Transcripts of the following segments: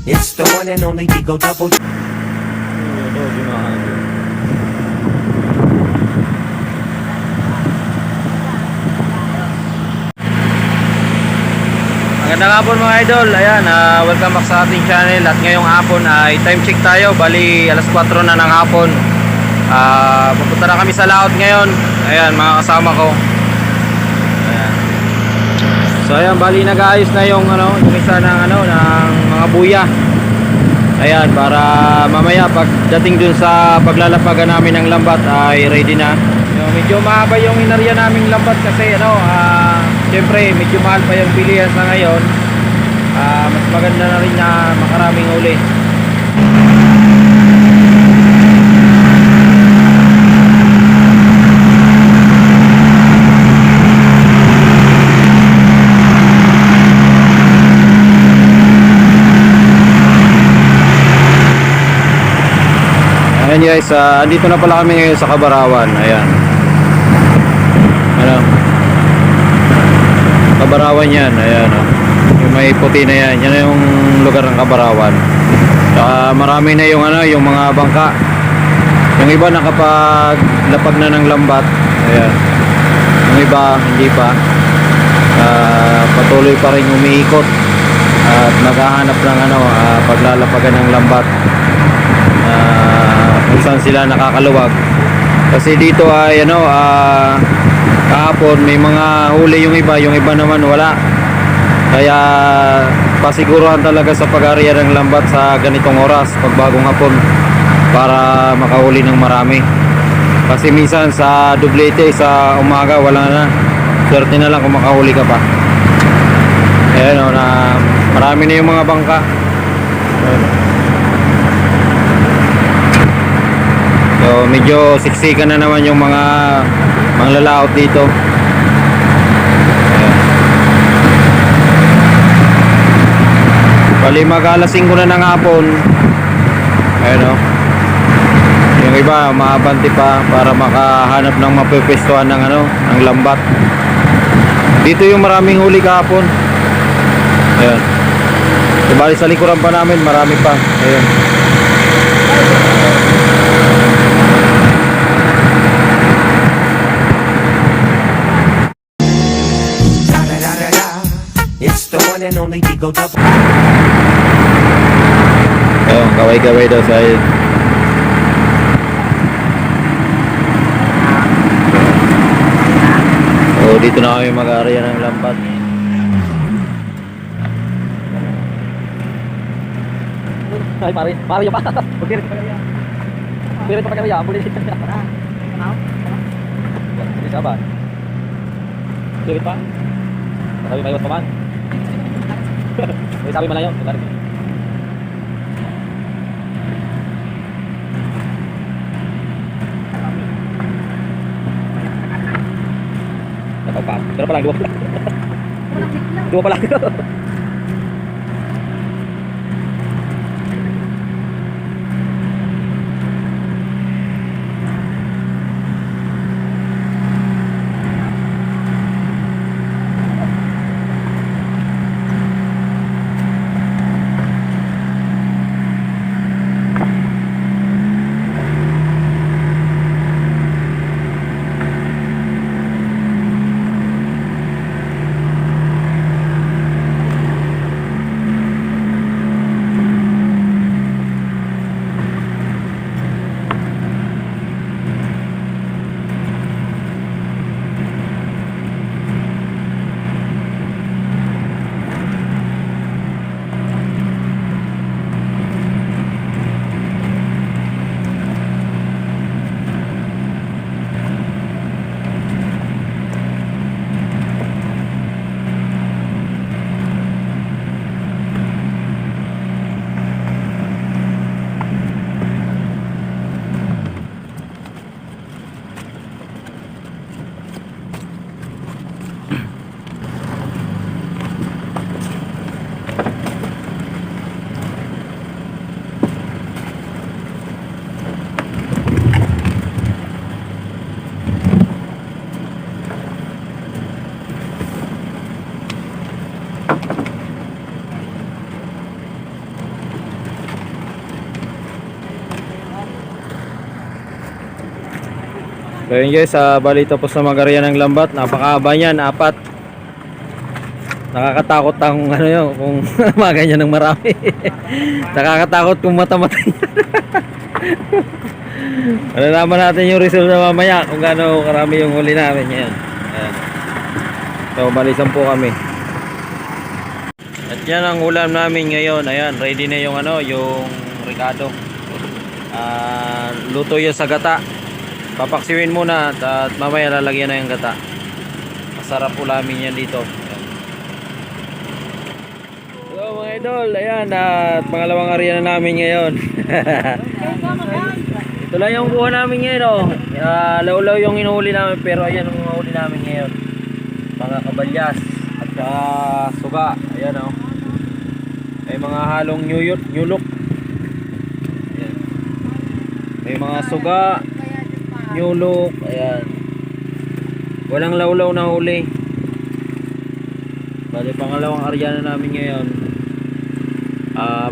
It's the one and only Digo Double. Magandang hapon mga idol. Ayan, welcome back sa ating channel. At ngayong hapon ay time check tayo. Bali alas 4 na ng hapon. Pupunta na kami sa laot ngayon. Ayan, mga kasama ko. Ayan. So ayan, bali nag-aayos na yung yung isa ng ng mga buya. Ayan, para mamaya pagdating dun sa paglalapagan namin ng lambat ay ready na. Medyo mahaba yung inarya naming lambat kasi syempre medyo mahal pa yung bilihan sa ngayon. Mas maganda na rin na makaraming uli. Ayan guys, andito na pala kami ngayon sa Kabarawan. Ayan. Kabarawan yan. Ayan. Yung may puti na yan. Yan yung lugar ng Kabarawan. Marami na yung yung mga bangka. Yung iba nakapaglapag na ng lambat. Ayan. Yung iba hindi pa. Patuloy pa rin umiikot at maghahanap ng paglalapagan ng lambat. Kung saan sila nakakaluwag. Kasi dito ay kahapon may mga huli yung iba naman wala. Kaya pasiguruhan talaga sa pag-aarya ng lambat sa ganitong oras pagbagong hapon para makahuli ng marami. Kasi minsan sa dublete sa umaga wala na. Swerte na lang kung makahuli ka pa. Ayan na marami na yung mga bangka. So medyo siksikan na naman yung mga manglalaot dito. Bali mag-alas 5 na ng hapon. Ayun yung iba maabanti pa para makahanap ng mapipwestuhan ng ng lambat. Dito yung maraming huli kahapon. Ayun. So, bali sa likuran pa namin marami pa. Ayun. It's the one and only Digo Double. Ayun, kaway-kaway daw sa ayun. So dito na kami mag-aarya ng lambat. Ay pare yung pa. Pirit pa kaya, boleh dito na. Ini sabar. Pirit pa. Sabi may paman. May sabi malayo, tarik. Dapat. Berapa lang? Dua pa lang. So yun guys, bali tapos na mag-area ng lambat. Napakahaba niyan, 4. Nakakatakot ang ano yun, kung maganyan ng marami. Nakakatakot kung mata-mata yan. Malalaman natin yung result na mamaya kung gaano karami yung huli namin ngayon. Ayan. So bali 10 kami. At yan ang ulam namin ngayon. Ayan, ready na yung ano, yung ricado. Luto yan sa gata. Papaksiwin muna at mamaya lalagyan na yung gata. Masarap ulamin yan dito. Ayan. So mga idol, ayan, at pangalawang area na namin ngayon. Ito lang yung buha namin ngayon, oh. Laulaw yung inuhuli namin, pero ayan ang inuhuli namin ngayon. Mga kabalyas at suga. Ayan, oh. May mga halong nyulok. Ayan. May mga suga, nyulok. Ayan. Walang laulaw na huli. Bali pangalawang area na namin ngayon.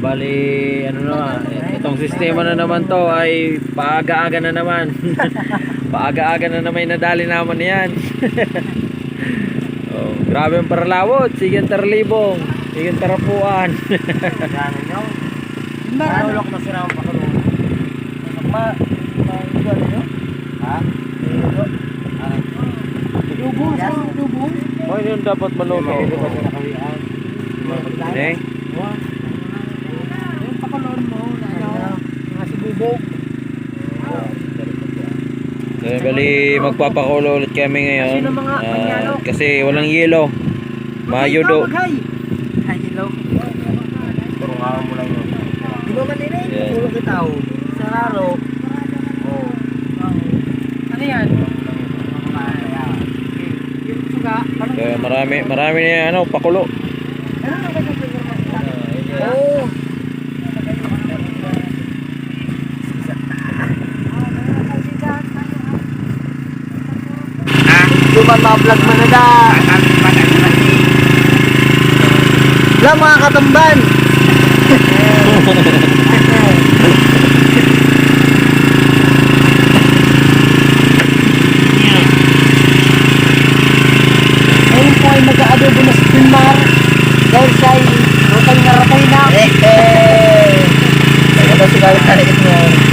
Bali ano na, itong sistema na naman to ay paaga-aga na naman. Paaga-aga na naman nadali naman yan. Oh, grabe ang paralawot, sige tarlibong, sige tarapuan. Ano nyo? Manulok na sila ang pakulong. Ano nyo? Ha? Lubong sa lubong? Oh, yun dapat maluto. Eh? Yung pakulong mo na ano? Mga sibubog. So, bali magpapakulo ulit kami ngayon. Kasi walang yelo. Mayudo. Ay, hello. Turungan mo lang yun. Di ba manirin? Yeah. Puro kitaw. Sararo. Oh. Ano yan? Yung suga. Kaya marami na yan, ano, pakulo. Ano na ba yung suga? Oo. Duman ma-vlog mo na da. Vlog mga katamban. Ngayon po ay mag-aadobo na si Pinmar dahil siya ay rutang naratay na. Kaya daw sigalit talikit mo.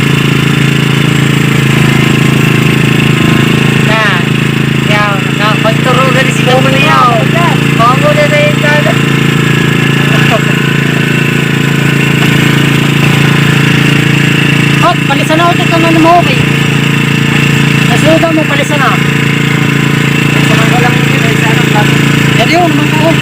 Pagturugan si Gamo na yaw. Pango na na yung kada. Hot, palisan na ako ito na mo, okay? Nasuga mo, palisan na. Palisan na lang yun, ay sana. Yan yun, mga ko.